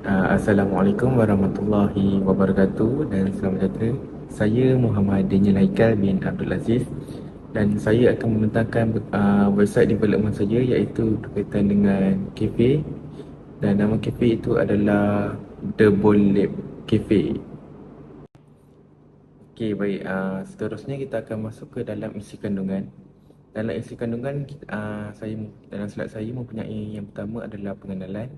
Assalamualaikum warahmatullahi wabarakatuh dan selamat sejahtera. Saya Muhammad Daniel Haikal bin Abdul Aziz dan saya akan membentangkan website development saya, iaitu berkaitan dengan kafe, dan nama kafe itu adalah The Bowl Lab Cafe. Okey, baik. Seterusnya kita akan masuk ke dalam isi kandungan. Dalam isi kandungan, dalam slide saya mempunyai yang pertama adalah pengenalan,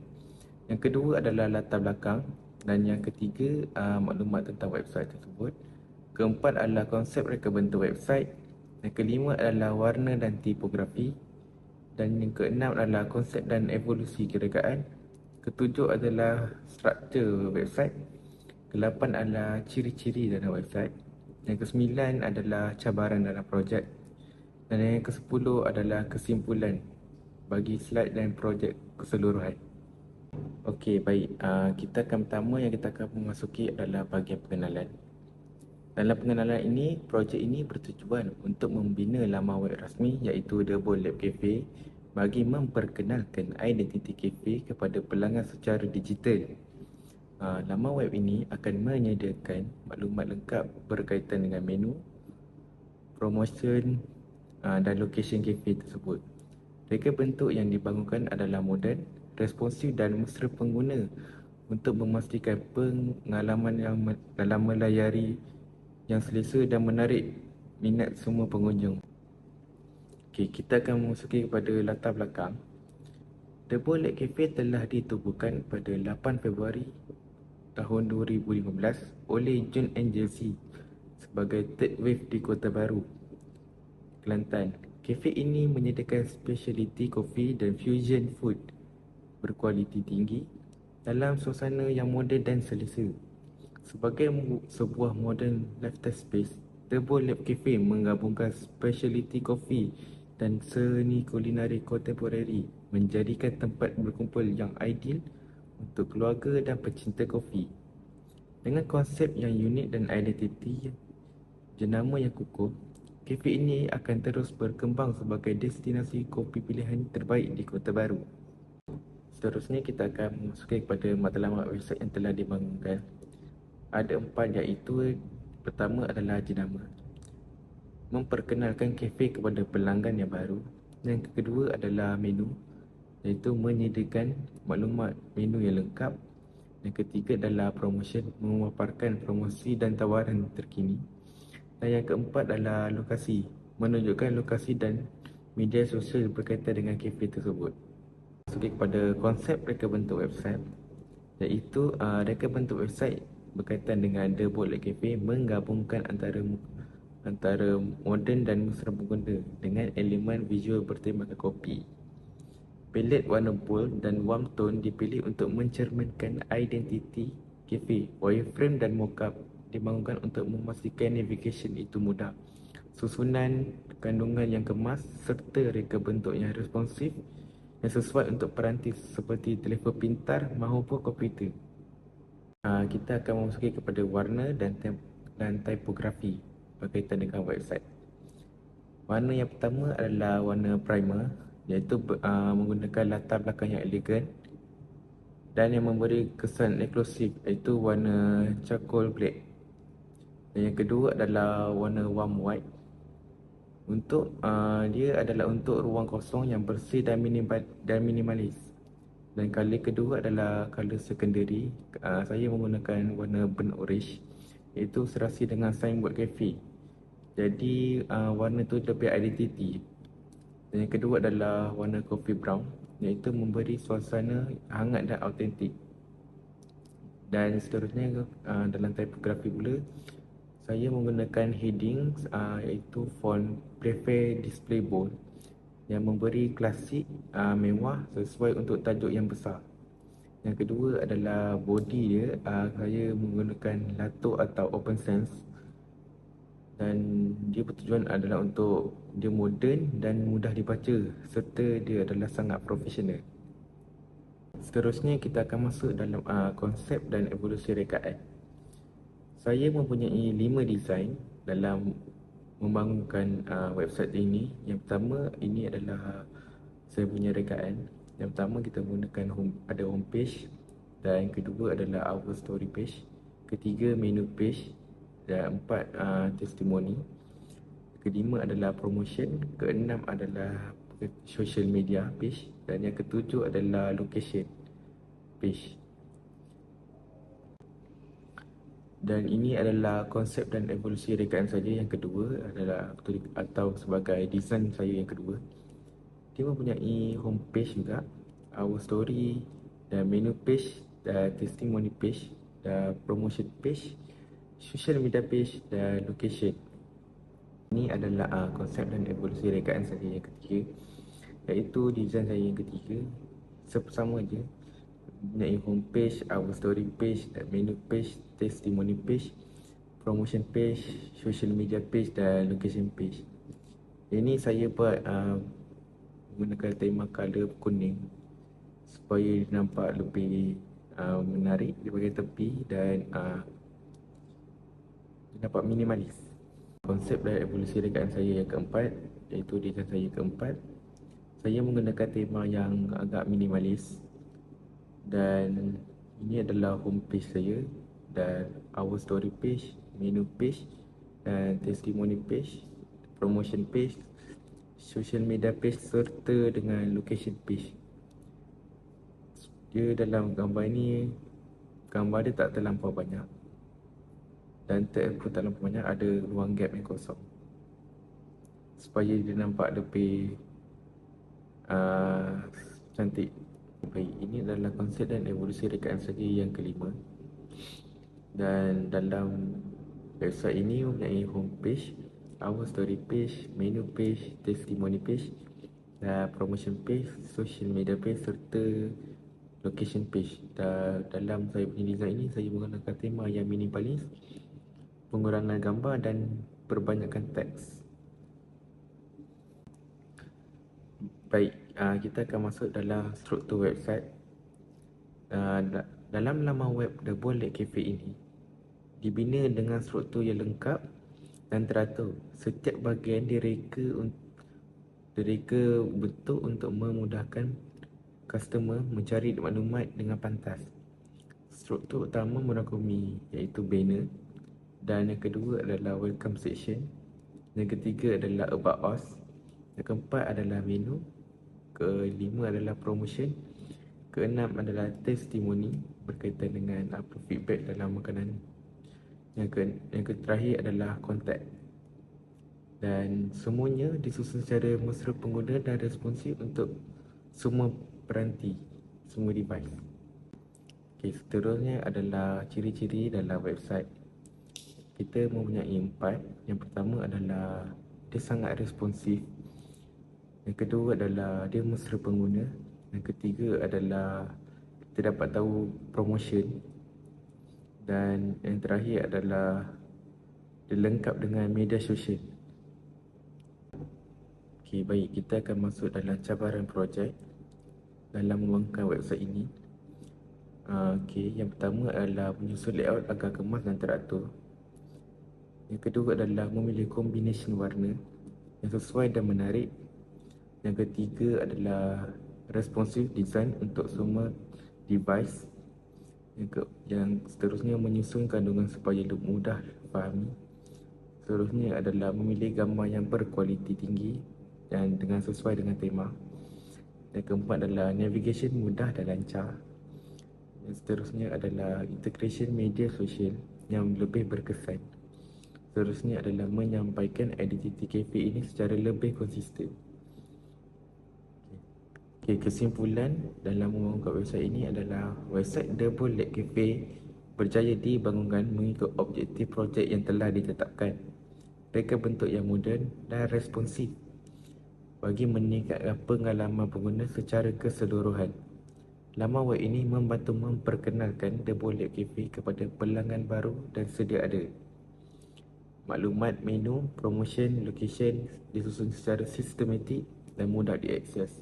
yang kedua adalah latar belakang, dan yang ketiga maklumat tentang website tersebut. Keempat adalah konsep reka bentuk website. Yang kelima adalah warna dan tipografi. Dan yang keenam adalah konsep dan evolusi kerekaan. Ketujuh adalah struktur website. Kelapan adalah ciri-ciri dalam website. Yang kesembilan adalah cabaran dalam projek. Dan yang kesepuluh adalah kesimpulan bagi slide dan projek keseluruhan. Okey, baik. Kita akan pertama yang kita akan memasuki adalah bahagian pengenalan. Dalam pengenalan ini, projek ini bertujuan untuk membina laman web rasmi, iaitu The Bowl Lab Cafe, bagi memperkenalkan identiti kafe kepada pelanggan secara digital. Laman web ini akan menyediakan maklumat lengkap berkaitan dengan menu, promotion dan lokasi kafe tersebut. Reka bentuk yang dibangunkan adalah moden, responsif dan mesra pengguna untuk memastikan pengalaman yang dalam melayari yang selesa dan menarik minat semua pengunjung. Okey, kita akan memasuki kepada latar belakang. The Bowl Lab Cafe telah ditubuhkan pada 8 Februari tahun 2015 oleh John Angelsi sebagai Third Wave di Kota Baru, Kelantan. Kafe ini menyediakan specialty coffee dan fusion food berkualiti tinggi dalam suasana yang moden dan selesa. Sebagai sebuah modern lifestyle space, The Bowl Lab Cafe menggabungkan specialty coffee dan seni kulinari kontemporari, menjadikan tempat berkumpul yang ideal untuk keluarga dan pecinta kopi. Dengan konsep yang unik dan identiti jenama yang kukuh, kafe ini akan terus berkembang sebagai destinasi kopi pilihan terbaik di Kota Baru. Seterusnya kita akan memasuki kepada matlamat website yang telah dibangunkan. Ada 4, iaitu pertama adalah jenama, memperkenalkan kafe kepada pelanggan yang baru. Yang kedua adalah menu, iaitu menyediakan maklumat menu yang lengkap. Yang ketiga adalah promotion, memaparkan promosi dan tawaran terkini. Dan yang keempat adalah lokasi, menunjukkan lokasi dan media sosial berkaitan dengan kafe tersebut. Masuk kepada konsep reka bentuk website, iaitu reka bentuk website berkaitan dengan The Bowl Lab Cafe menggabungkan antara moden dan mesra pengguna dengan elemen visual bertemakan kopi. Palet warna bold dan warm tone dipilih untuk mencerminkan identiti kafe. Wireframe dan mockup dibangunkan untuk memastikan navigation itu mudah. Susunan kandungan yang kemas serta reka bentuk yang responsif yang sesuai untuk peranti seperti telefon pintar maupun komputer. Kita akan memasuki kepada warna dan tipografi berkaitan dengan website. Warna yang pertama adalah warna primer, iaitu menggunakan latar belakang yang elegan dan yang memberi kesan eksklusif, iaitu warna charcoal black. Dan yang kedua adalah warna warm white. Dia adalah untuk ruang kosong yang bersih dan minimalis. Dan color kedua adalah color secondary. Saya menggunakan warna burnt orange, iaitu serasi dengan signboard cafe. Jadi warna tu lebih identiti. Dan yang kedua adalah warna coffee brown, iaitu memberi suasana hangat dan autentik. Dan seterusnya dalam tipografi pula, saya menggunakan heading iaitu font Prefer Display Bold yang memberi klasik mewah sesuai untuk tajuk yang besar. Yang kedua adalah body dia, saya menggunakan lato atau open sans, dan dia bertujuan adalah untuk dia moden dan mudah dibaca serta dia adalah sangat profesional. Seterusnya kita akan masuk dalam konsep dan evolusi rekaan. Saya mempunyai 5 design dalam membangunkan website ini. Yang pertama, ini adalah saya punya rekaan. Yang pertama kita menggunakan ada homepage, Dan yang kedua adalah our story page. Ketiga, menu page. Dan empat, testimoni. Kelima adalah promotion. Keenam adalah social media page. Dan yang ketujuh adalah location page. Dan ini adalah konsep dan evolusi rekaan saja. Yang kedua adalah atau sebagai design saya yang kedua. Dia mempunyai homepage juga, our story, dan menu page, dan testimoni page, dan promotion page, social media page, dan location. Ini adalah konsep dan evolusi rekaan saya yang ketiga, iaitu design saya yang ketiga. Sama je, mempunyai homepage, our story page, dan menu page, testimoni page, promotion page, social media page, dan location page. Ini saya buat menggunakan tema color kuning supaya nampak lebih menarik di bahagian tepi dan nampak minimalis. Konsep dan evolusi rekaan saya yang keempat, iaitu design saya keempat, saya menggunakan tema yang agak minimalis. Dan ini adalah homepage saya, dan our story page, menu page, dan testimoni page, promotion page, social media page, serta dengan location page. Dia dalam gambar ni, gambar dia tak terlampau banyak, dan tag pun tak terlampau banyak, ada ruang gap yang kosong supaya dia nampak lebih cantik. Baik, ini adalah konsep dan evolusi rekaan saya yang kelima. Dan dalam website ini mempunyai homepage, our story page, menu page, testimoni page, promotion page, social media page, serta location page. Dan dalam saya punya design ini, saya menggunakan tema yang minimalis, pengurangan gambar dan perbanyakkan teks. Baik, kita akan masuk dalam struktur website. Dalam laman web The Bold Lake Cafe ini dibina dengan struktur yang lengkap dan teratur. Setiap bahagian direka bentuk untuk memudahkan customer mencari maklumat dengan pantas. Struktur utama merangkumi iaitu banner, dan yang kedua adalah welcome section, yang ketiga adalah about us, yang keempat adalah menu, kelima adalah promotion, keenam adalah testimoni berkaitan dengan apa feedback dalam makanan, yang terakhir adalah contact. Dan semuanya disusun secara mesra pengguna dan responsif untuk semua peranti, semua device. Okay, seterusnya adalah ciri-ciri dalam website. Kita mempunyai 4. Yang pertama adalah dia sangat responsif. Yang kedua adalah dia mesra pengguna. Yang ketiga adalah kita dapat tahu promotion. Dan yang terakhir adalah dia lengkap dengan media sosial. Okey, baik, kita akan masuk dalam cabaran projek dalam mengembangkan website ini. Okey, yang pertama adalah menyusun layout agar kemas dan teratur. Yang kedua adalah memilih kombinasi warna yang sesuai dan menarik. Yang ketiga adalah responsive design untuk semua device. Yang seterusnya menyusun kandungan supaya lebih mudah difahami. Seterusnya adalah memilih gambar yang berkualiti tinggi dan dengan sesuai dengan tema. Yang keempat adalah navigation mudah dan lancar. Yang seterusnya adalah integration media sosial yang lebih berkesan. Seterusnya adalah menyampaikan identiti kafe ini secara lebih konsisten. Okay, kesimpulan dalam membangun website ini adalah website The Bold Lake Cafe berjaya dibangunkan mengikut objektif projek yang telah ditetapkan. Reka bentuk yang moden dan responsif bagi meningkatkan pengalaman pengguna secara keseluruhan. Laman web ini membantu memperkenalkan The Bold Lake Cafe kepada pelanggan baru dan sedia ada. Maklumat, menu, promotion, location disusun secara sistematik dan mudah diakses.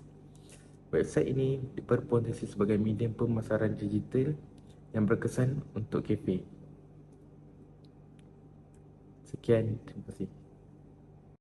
Website ini berpotensi sebagai medium pemasaran digital yang berkesan untuk kafe. Sekian, terima kasih.